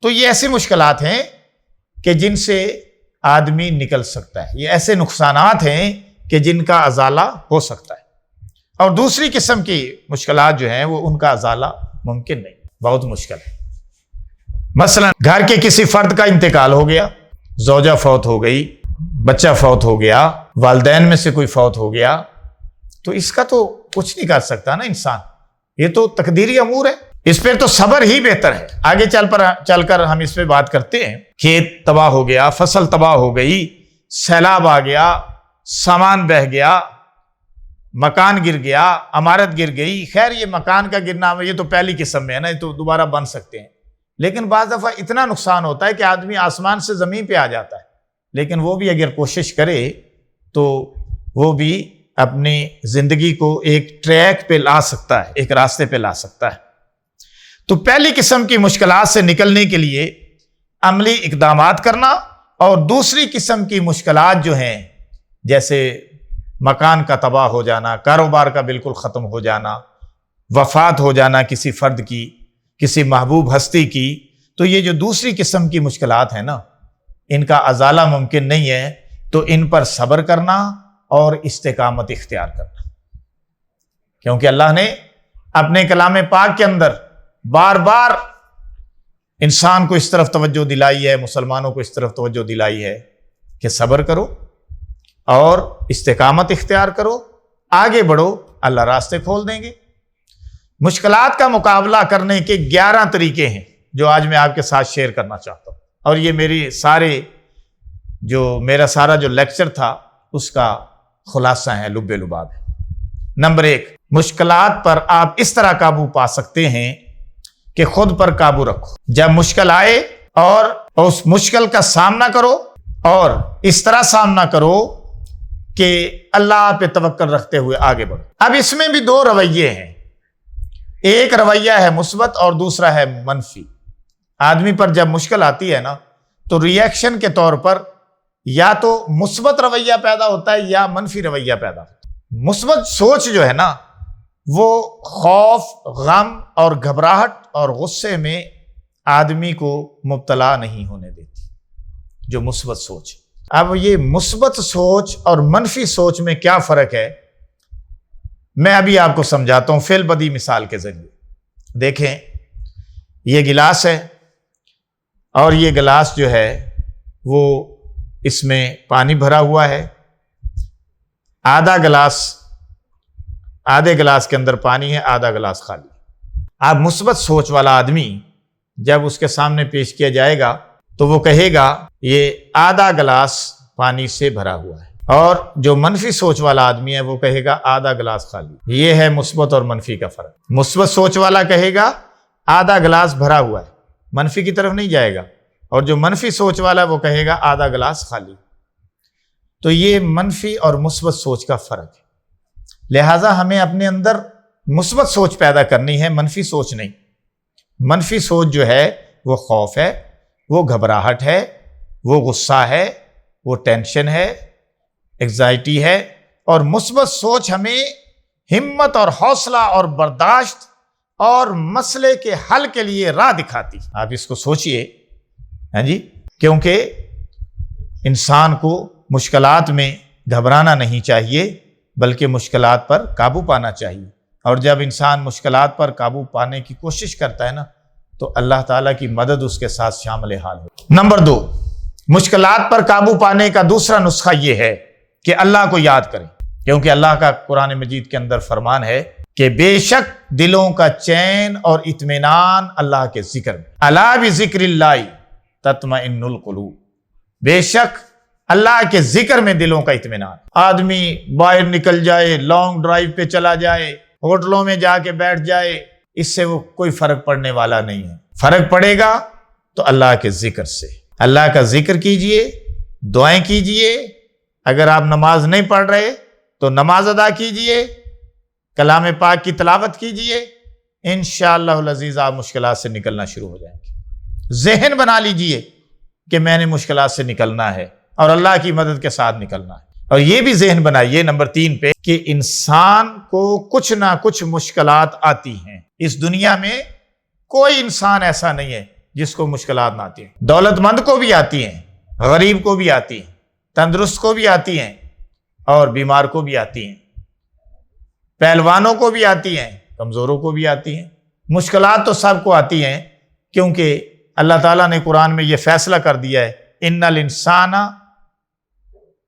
تو یہ ایسی مشکلات ہیں کہ جن سے آدمی نکل سکتا ہے، یہ ایسے نقصانات ہیں کہ جن کا ازالہ ہو سکتا ہے، اور دوسری قسم کی مشکلات جو ہیں وہ ان کا ازالہ ممکن نہیں، بہت مشکل ہے۔ مثلا گھر کے کسی فرد کا انتقال ہو گیا، زوجہ فوت ہو گئی، بچہ فوت ہو گیا، والدین میں سے کوئی فوت ہو گیا، تو اس کا تو کچھ نہیں کر سکتا نا انسان، یہ تو تقدیری امور ہے، اس پہ تو صبر ہی بہتر ہے۔ آگے چل کر ہم اس پہ بات کرتے ہیں۔ کھیت تباہ ہو گیا، فصل تباہ ہو گئی، سیلاب آ گیا، سامان بہہ گیا، مکان گر گیا، عمارت گر گئی۔ خیر یہ مکان کا گرنا یہ تو پہلی قسم میں ہے نا، یہ تو دوبارہ بن سکتے ہیں، لیکن بعض دفعہ اتنا نقصان ہوتا ہے کہ آدمی آسمان سے زمین پہ آ جاتا ہے، لیکن وہ بھی اگر کوشش کرے تو وہ بھی اپنی زندگی کو ایک ٹریک پہ لا سکتا ہے، ایک راستے پہ لا سکتا ہے۔ تو پہلی قسم کی مشکلات سے نکلنے کے لیے عملی اقدامات کرنا، اور دوسری قسم کی مشکلات جو ہیں جیسے مکان کا تباہ ہو جانا، کاروبار کا بالکل ختم ہو جانا، وفات ہو جانا کسی فرد کی، کسی محبوب ہستی کی، تو یہ جو دوسری قسم کی مشکلات ہیں نا، ان کا ازالہ ممکن نہیں ہے، تو ان پر صبر کرنا اور استقامت اختیار کرنا، کیونکہ اللہ نے اپنے کلام پاک کے اندر بار بار انسان کو اس طرف توجہ دلائی ہے، مسلمانوں کو اس طرف توجہ دلائی ہے کہ صبر کرو اور استقامت اختیار کرو، آگے بڑھو، اللہ راستے کھول دیں گے۔ مشکلات کا مقابلہ کرنے کے 11 طریقے ہیں جو آج میں آپ کے ساتھ شیئر کرنا چاہتا ہوں، اور یہ میرا سارا جو لیکچر تھا اس کا خلاصہ ہے، لب لباب ہے۔ نمبر 1، مشکلات پر آپ اس طرح قابو پا سکتے ہیں کہ خود پر قابو رکھو۔ جب مشکل آئے اور اس مشکل کا سامنا کرو، اور اس طرح سامنا کرو کہ اللہ پہ توکل رکھتے ہوئے آگے بڑھو۔ اب اس میں بھی 2 رویے ہیں، ایک رویہ ہے مثبت اور دوسرا ہے منفی۔ آدمی پر جب مشکل آتی ہے نا تو ری ایکشن کے طور پر یا تو مثبت رویہ پیدا ہوتا ہے یا منفی رویہ پیدا ہوتا ہے۔ مثبت سوچ جو ہے نا وہ خوف، غم اور گھبراہٹ اور غصے میں آدمی کو مبتلا نہیں ہونے دیتی، جو مثبت سوچ۔ اب یہ مثبت سوچ اور منفی سوچ میں کیا فرق ہے، میں ابھی آپ کو سمجھاتا ہوں فعل بدی مثال کے ذریعے۔ دیکھیں یہ گلاس ہے، اور یہ گلاس جو ہے وہ اس میں پانی بھرا ہوا ہے، آدھے گلاس کے اندر پانی ہے، آدھا گلاس خالی۔ اب مثبت سوچ والا آدمی جب اس کے سامنے پیش کیا جائے گا تو وہ کہے گا یہ آدھا گلاس پانی سے بھرا ہوا ہے، اور جو منفی سوچ والا آدمی ہے وہ کہے گا آدھا گلاس خالی۔ یہ ہے مثبت اور منفی کا فرق۔ مثبت سوچ والا کہے گا آدھا گلاس بھرا ہوا ہے، منفی کی طرف نہیں جائے گا، اور جو منفی سوچ والا وہ کہے گا آدھا گلاس خالی۔ تو یہ منفی اور مثبت سوچ کا فرق ہے، لہٰذا ہمیں اپنے اندر مثبت سوچ پیدا کرنی ہے، منفی سوچ نہیں۔ منفی سوچ جو ہے وہ خوف ہے، وہ گھبراہٹ ہے، وہ غصہ ہے، وہ ٹینشن ہے، انگزائٹی ہے، اور مثبت سوچ ہمیں ہمت اور حوصلہ اور برداشت اور مسئلے کے حل کے لیے راہ دکھاتی۔ آپ اس کو سوچئے، ہاں جی، کیونکہ انسان کو مشکلات میں گھبرانا نہیں چاہیے بلکہ مشکلات پر قابو پانا چاہیے، اور جب انسان مشکلات پر قابو پانے کی کوشش کرتا ہے نا تو اللہ تعالیٰ کی مدد اس کے ساتھ شامل حال ہو۔ نمبر 2، مشکلات پر قابو پانے کا دوسرا نسخہ یہ ہے کہ اللہ کو یاد کریں، کیونکہ اللہ کا قرآن مجید کے اندر فرمان ہے کہ بے شک دلوں کا چین اور اطمینان اللہ کے ذکر میں، الا بذکر اللہ تطمئن القلوب، بے شک اللہ کے ذکر میں دلوں کا اطمینان۔ آدمی باہر نکل جائے، لانگ ڈرائیو پہ چلا جائے، ہوٹلوں میں جا کے بیٹھ جائے، اس سے وہ کوئی فرق پڑنے والا نہیں ہے۔ فرق پڑے گا تو اللہ کے ذکر سے۔ اللہ کا ذکر کیجئے، دعائیں کیجئے، اگر آپ نماز نہیں پڑھ رہے تو نماز ادا کیجئے، کلام پاک کی تلاوت کیجئے، انشاءاللہ العزیز آپ مشکلات سے نکلنا شروع ہو جائیں گے۔ ذہن بنا لیجئے کہ میں نے مشکلات سے نکلنا ہے اور اللہ کی مدد کے ساتھ نکلنا ہے، اور یہ بھی ذہن بنائیے نمبر 3 پہ کہ انسان کو کچھ نہ کچھ مشکلات آتی ہیں۔ اس دنیا میں کوئی انسان ایسا نہیں ہے جس کو مشکلات نہ آتی ہیں۔ دولت مند کو بھی آتی ہیں، غریب کو بھی آتی ہیں، تندرست کو بھی آتی ہیں اور بیمار کو بھی آتی ہیں، پہلوانوں کو بھی آتی ہیں، کمزوروں کو بھی آتی ہیں۔ مشکلات تو سب کو آتی ہیں، کیونکہ اللہ تعالیٰ نے قرآن میں یہ فیصلہ کر دیا ہے، ان الانسان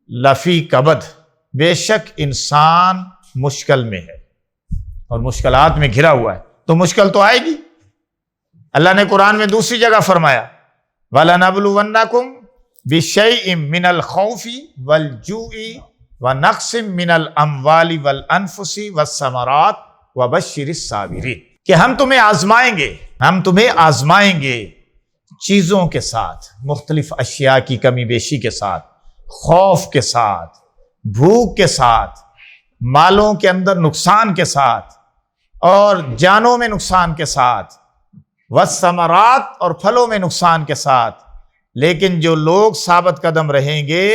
لفی کبد، بے شک انسان مشکل میں ہے اور مشکلات میں گھرا ہوا ہے، تو مشکل تو آئے گی۔ اللہ نے قرآن میں دوسری جگہ فرمایا وَلَنَبْلُوَنَّكُمْ بِشَيْءٍ مِّنَ الْخَوْفِ وَالْجُوعِ وَنَقْصٍ مِّنَ الْأَمْوَالِ وَالْأَنفُسِ وَالثَّمَرَاتِ وَبَشِّرِ الصَّابِرِينَ، کہ ہم تمہیں آزمائیں گے چیزوں کے ساتھ، مختلف اشیاء کی کمی بیشی کے ساتھ، خوف کے ساتھ، بھوک کے ساتھ، مالوں کے اندر نقصان کے ساتھ اور جانوں میں نقصان کے ساتھ، والثمرات اور پھلوں میں نقصان کے ساتھ۔ لیکن جو لوگ ثابت قدم رہیں گے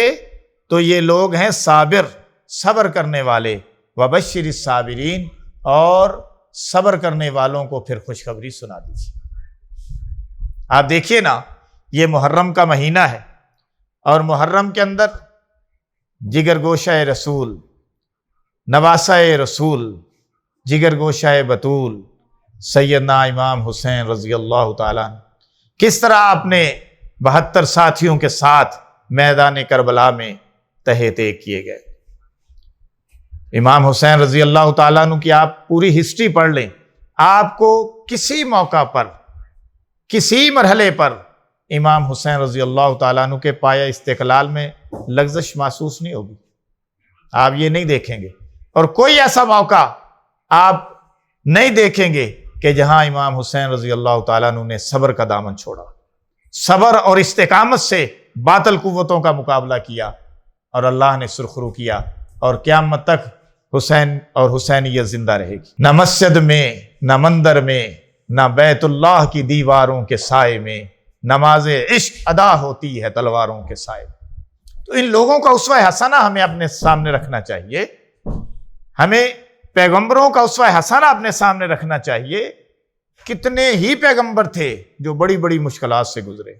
تو یہ لوگ ہیں صابر، صبر کرنے والے۔ وبشر الصابرین، اور صبر کرنے والوں کو پھر خوشخبری سنا دیجیے۔ آپ دیکھیے نا، یہ محرم کا مہینہ ہے اور محرم کے اندر جگر گوشہ رسول، نواسہ رسول، جگر گوشہ بطول سیدنا امام حسین رضی اللہ تعالیٰ کس طرح اپنے 72 ساتھیوں کے ساتھ میدان کربلا میں تہہ تیغ کیے گئے۔ امام حسین رضی اللہ تعالیٰ عنہ کی آپ پوری ہسٹری پڑھ لیں، آپ کو کسی موقع پر، کسی مرحلے پر امام حسین رضی اللہ تعالیٰ عنہ کے پایہ استقلال میں لغزش محسوس نہیں ہوگی، آپ یہ نہیں دیکھیں گے۔ اور کوئی ایسا موقع آپ نہیں دیکھیں گے کہ جہاں امام حسین رضی اللہ تعالیٰ عنہ نے صبر کا دامن چھوڑا، صبر اور استقامت سے باطل قوتوں کا مقابلہ کیا اور اللہ نے سرخرو کیا، اور قیامت تک حسین اور حسینیت زندہ رہے گی۔ نہ مسجد میں، نہ مندر میں، نہ بیت اللہ کی دیواروں کے سائے میں نماز عشق ادا ہوتی ہے تلواروں کے سائے۔ تو ان لوگوں کا اسوہ حسنہ ہمیں اپنے سامنے رکھنا چاہیے، ہمیں پیغمبروں کا اسوہ حسنہ اپنے سامنے رکھنا چاہیے۔ کتنے ہی پیغمبر تھے جو بڑی بڑی مشکلات سے گزرے۔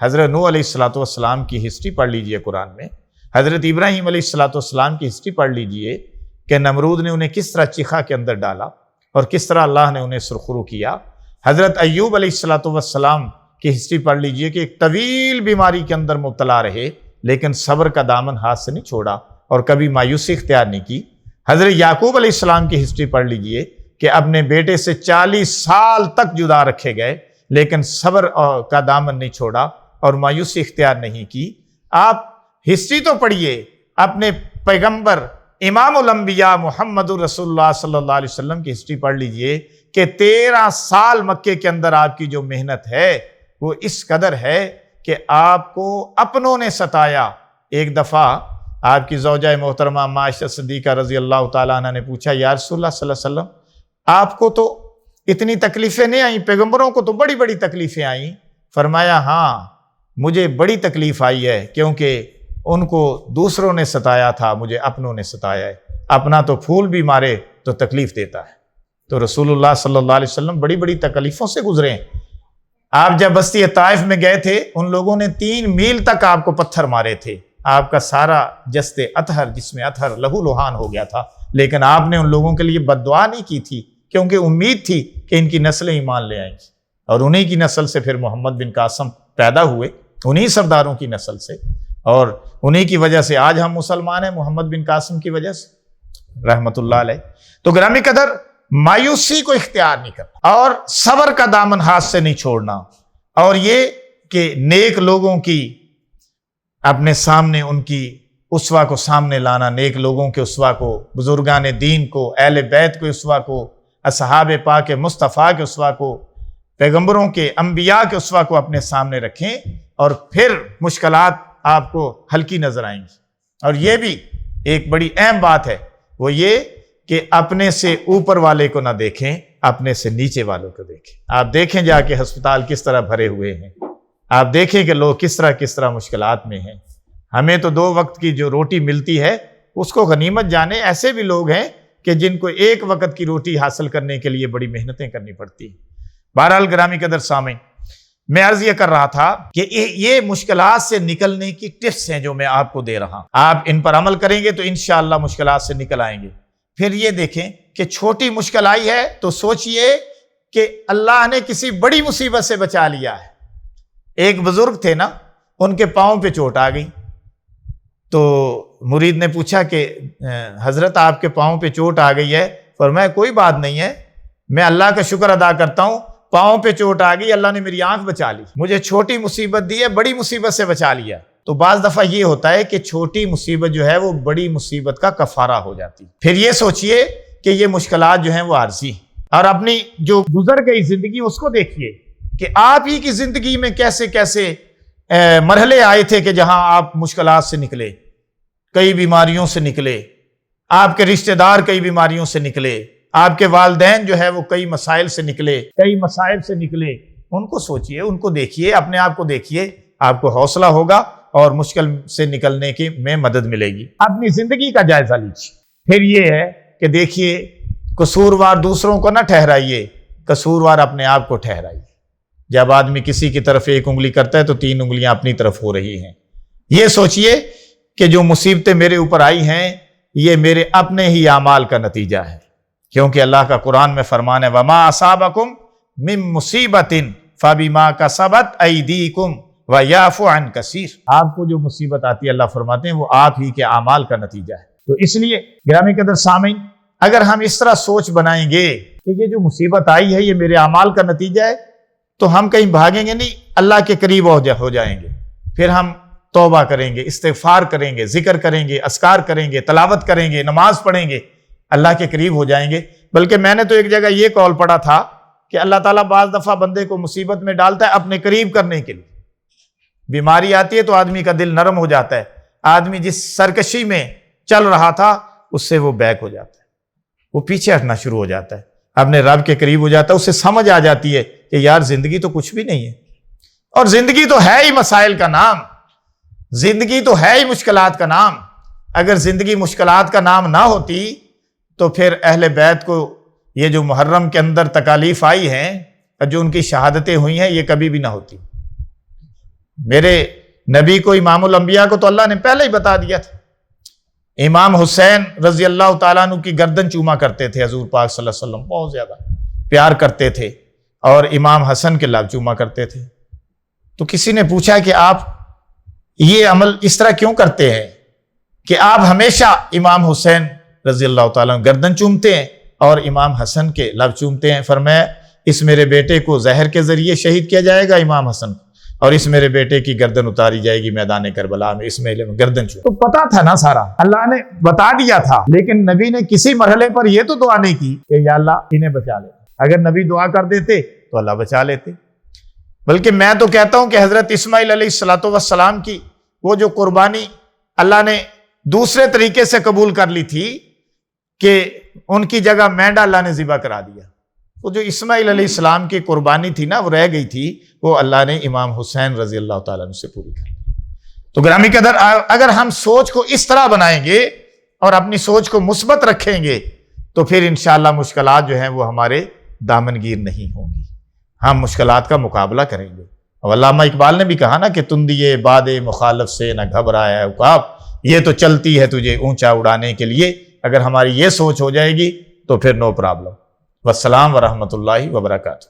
حضرت نوح علیہ السلام کی ہسٹری پڑھ لیجئے قرآن میں، حضرت ابراہیم علیہ السلام کی ہسٹری پڑھ لیجئے کہ نمرود نے انہیں کس طرح چیخا کے اندر ڈالا اور کس طرح اللہ نے انہیں سرخرو کیا۔ حضرت ایوب علیہ السلام کی ہسٹری پڑھ لیجئے کہ ایک طویل بیماری کے اندر مبتلا رہے، لیکن صبر کا دامن ہاتھ سے نہیں چھوڑا اور کبھی مایوسی اختیار نہیں کی۔ حضرت یعقوب علیہ السلام کی ہسٹری پڑھ لیجئے کہ اپنے بیٹے سے 40 سال تک جدا رکھے گئے، لیکن صبر کا دامن نہیں چھوڑا اور مایوسی اختیار نہیں کی۔ آپ ہسٹری تو پڑھیے، اپنے پیغمبر امام الانبیاء محمد رسول اللہ صلی اللہ علیہ وسلم کی ہسٹری پڑھ لیجئے کہ 13 سال مکے کے اندر آپ کی جو محنت ہے وہ اس قدر ہے کہ آپ کو اپنوں نے ستایا۔ ایک دفعہ آپ کی زوجہ محترمہ عائشہ صدیقہ رضی اللہ تعالیٰ عنہ نے پوچھا، یا رسول اللہ صلی اللہ علیہ وسلم آپ کو تو اتنی تکلیفیں نہیں آئیں، پیغمبروں کو تو بڑی بڑی تکلیفیں آئیں۔ فرمایا ہاں مجھے بڑی تکلیف آئی ہے، کیونکہ ان کو دوسروں نے ستایا تھا، مجھے اپنوں نے ستایا ہے۔ اپنا تو پھول بھی مارے تو تکلیف دیتا ہے۔ تو رسول اللہ صلی اللہ علیہ وسلم بڑی بڑی تکلیفوں سے گزرے ہیں۔ آپ جب بستی طائف میں گئے تھے، ان لوگوں نے 3 میل تک آپ کو پتھر مارے تھے، آپ کا سارا جسد اطہر، جس میں اطہر لہو لہان ہو گیا تھا، لیکن آپ نے ان لوگوں کے لیے بد دعا نہیں کی تھی، کیونکہ امید تھی کہ ان کی نسلیں ایمان لے آئیں گی، اور انہی کی نسل سے پھر محمد بن قاسم پیدا ہوئے، انہی سرداروں کی نسل سے، اور انہی کی وجہ سے آج ہم مسلمان ہیں، محمد بن قاسم کی وجہ سے رحمت اللہ علیہ۔ تو گرامی قدر، مایوسی کو اختیار نہیں کرنا اور صبر کا دامن ہاتھ سے نہیں چھوڑنا، اور یہ کہ نیک لوگوں کی اپنے سامنے ان کی اسوہ کو سامنے لانا، نیک لوگوں کے اسوہ کو، بزرگان دین کو، اہل بیت کے اسوہ کو، اصحاب پاک مصطفیٰ کے اسوہ کو، پیغمبروں کے، انبیاء کے اسوہ کو اپنے سامنے رکھیں، اور پھر مشکلات آپ کو ہلکی نظر آئیں گی۔ اور یہ بھی ایک بڑی اہم بات ہے، وہ یہ کہ اپنے سے اوپر والے کو نہ دیکھیں، اپنے سے نیچے والوں کو دیکھیں۔ آپ دیکھیں جا کے ہسپتال کس طرح بھرے ہوئے ہیں، آپ دیکھیں کہ لوگ کس طرح مشکلات میں ہیں۔ ہمیں تو 2 وقت کی جو روٹی ملتی ہے اس کو غنیمت جانے، ایسے بھی لوگ ہیں کہ جن کو 1 وقت کی روٹی حاصل کرنے کے لیے بڑی محنتیں کرنی پڑتی ہیں۔ بہرحال گرامی قدر سامعین، میں عرض یہ کر رہا تھا کہ یہ مشکلات سے نکلنے کی ٹپس ہیں جو میں آپ کو دے رہا ہوں، آپ ان پر عمل کریں گے تو انشاءاللہ مشکلات سے نکل آئیں گے۔ پھر یہ دیکھیں کہ چھوٹی مشکل آئی ہے تو سوچئے کہ اللہ نے کسی بڑی مصیبت سے بچا لیا ہے۔ ایک بزرگ تھے نا، ان کے پاؤں پہ چوٹ آ گئی، تو مرید نے پوچھا کہ حضرت آپ کے پاؤں پہ چوٹ آ گئی ہے؟ فرمایا کوئی بات نہیں ہے، میں اللہ کا شکر ادا کرتا ہوں، پاؤں پہ چوٹ آ گئی، اللہ نے میری آنکھ بچا لی، مجھے چھوٹی مصیبت دی ہے، بڑی مصیبت سے بچا لیا۔ تو بعض دفعہ یہ ہوتا ہے کہ چھوٹی مصیبت جو ہے وہ بڑی مصیبت کا کفارہ ہو جاتی۔ پھر یہ سوچئے کہ یہ مشکلات جو ہیں وہ عارضی، اور اپنی جو گزر گئی زندگی اس کو دیکھیے کہ آپ ہی کی زندگی میں کیسے کیسے مرحلے آئے تھے کہ جہاں آپ مشکلات سے نکلے، کئی بیماریوں سے نکلے، آپ کے رشتہ دار کئی بیماریوں سے نکلے، آپ کے والدین جو ہے وہ کئی مسائل سے نکلے، کئی مسائل سے نکلے۔ ان کو سوچئے، ان کو دیکھیے، اپنے آپ کو دیکھیے، آپ کو حوصلہ ہوگا اور مشکل سے نکلنے کی میں مدد ملے گی۔ اپنی زندگی کا جائزہ لیجیے۔ پھر یہ ہے کہ دیکھیے، قصوروار دوسروں کو نہ ٹھہرائیے، قصوروار اپنے آپ کو ٹھہرائیے۔ جب آدمی کسی کی طرف ایک انگلی کرتا ہے تو 3 انگلیاں اپنی طرف ہو رہی ہیں۔ یہ سوچئے کہ جو مصیبتیں میرے اوپر آئی ہیں یہ میرے اپنے ہی اعمال کا نتیجہ ہے، کیونکہ اللہ کا قرآن میں فرمان ہے وَمَا أَصَابَكُم مِّن مُّصِيبَةٍ فَبِمَا كَسَبَتْ أَيْدِيكُمْ وَيَعْفُو عَن كَثِيرٍ۔ آپ کو جو مصیبت آتی ہے اللہ فرماتے ہیں وہ آپ ہی کے اعمال کا نتیجہ ہے۔ تو اس لیے گرامی قدر سامعین، اگر ہم اس طرح سوچ بنائیں گے کہ یہ جو مصیبت آئی ہے یہ میرے اعمال کا نتیجہ ہے، تو ہم کہیں بھاگیں گے نہیں، اللہ کے قریب ہو جائیں گے۔ پھر ہم توبہ کریں گے، استغفار کریں گے، ذکر کریں گے، اذکار کریں گے، تلاوت کریں گے، نماز پڑھیں گے، اللہ کے قریب ہو جائیں گے۔ بلکہ میں نے تو ایک جگہ یہ قول پڑھا تھا کہ اللہ تعالیٰ بعض دفعہ بندے کو مصیبت میں ڈالتا ہے اپنے قریب کرنے کے لیے۔ بیماری آتی ہے تو آدمی کا دل نرم ہو جاتا ہے، آدمی جس سرکشی میں چل رہا تھا اس سے وہ بیک ہو جاتا ہے، وہ پیچھے ہٹنا شروع ہو جاتا ہے، اپنے رب کے قریب ہو جاتا ہے، اسے سمجھ آ جاتی ہے کہ یار زندگی تو کچھ بھی نہیں ہے، اور زندگی تو ہے ہی مسائل کا نام، زندگی تو ہے ہی مشکلات کا نام۔ اگر زندگی مشکلات کا نام نہ ہوتی تو پھر اہل بیت کو یہ جو محرم کے اندر تکالیف آئی ہیں اور جو ان کی شہادتیں ہوئی ہیں یہ کبھی بھی نہ ہوتی۔ میرے نبی کو، امام الانبیاء کو تو اللہ نے پہلے ہی بتا دیا تھا۔ امام حسین رضی اللہ تعالیٰ عنہ کی گردن چوما کرتے تھے حضور پاک صلی اللہ علیہ وسلم، بہت زیادہ پیار کرتے تھے، اور امام حسن کے لب چوما کرتے تھے۔ تو کسی نے پوچھا کہ آپ یہ عمل اس طرح کیوں کرتے ہیں کہ آپ ہمیشہ امام حسین رضی اللہ تعالیٰ عنہ گردن چومتے ہیں اور امام حسن کے لب چومتے ہیں؟ فرمایا اس میرے بیٹے کو زہر کے ذریعے شہید کیا جائے گا امام حسن، اور اس میرے بیٹے کی گردن اتاری جائے گی میدان کربلا میں، اس میلے میں گردن چوم۔ تو پتا تھا نا، سارا اللہ نے بتا دیا تھا، لیکن نبی نے کسی مرحلے پر یہ تو دعا نہیں کی کہ یا اللہ انہیں بچا لے۔ اگر نبی دعا کر دیتے تو اللہ بچا لیتے۔ بلکہ میں تو کہتا ہوں کہ حضرت اسماعیل علیہ السلام کی وہ جو قربانی اللہ نے دوسرے طریقے سے قبول کر لی تھی کہ ان کی جگہ مینڈا اللہ نے ذبح کرا دیا، وہ جو اسماعیل علیہ السلام کی قربانی تھی نا وہ رہ گئی تھی، وہ اللہ نے امام حسین رضی اللہ تعالیٰ عنہ سے پوری کر دی۔ تو گرامی قدر اگر ہم سوچ کو اس طرح بنائیں گے اور اپنی سوچ کو مثبت رکھیں گے تو پھر انشاءاللہ مشکلات جو ہیں وہ ہمارے دامنگیر نہیں ہوں گی، ہم مشکلات کا مقابلہ کریں گے۔ اور علامہ اقبال نے بھی کہا نا کہ تندیے باد مخالف سے نہ گھبرایا عقاب، یہ تو چلتی ہے تجھے اونچا اڑانے کے لیے۔ اگر ہماری یہ سوچ ہو جائے گی تو پھر نو پرابلم۔ والسلام ورحمۃ اللہ وبرکاتہ۔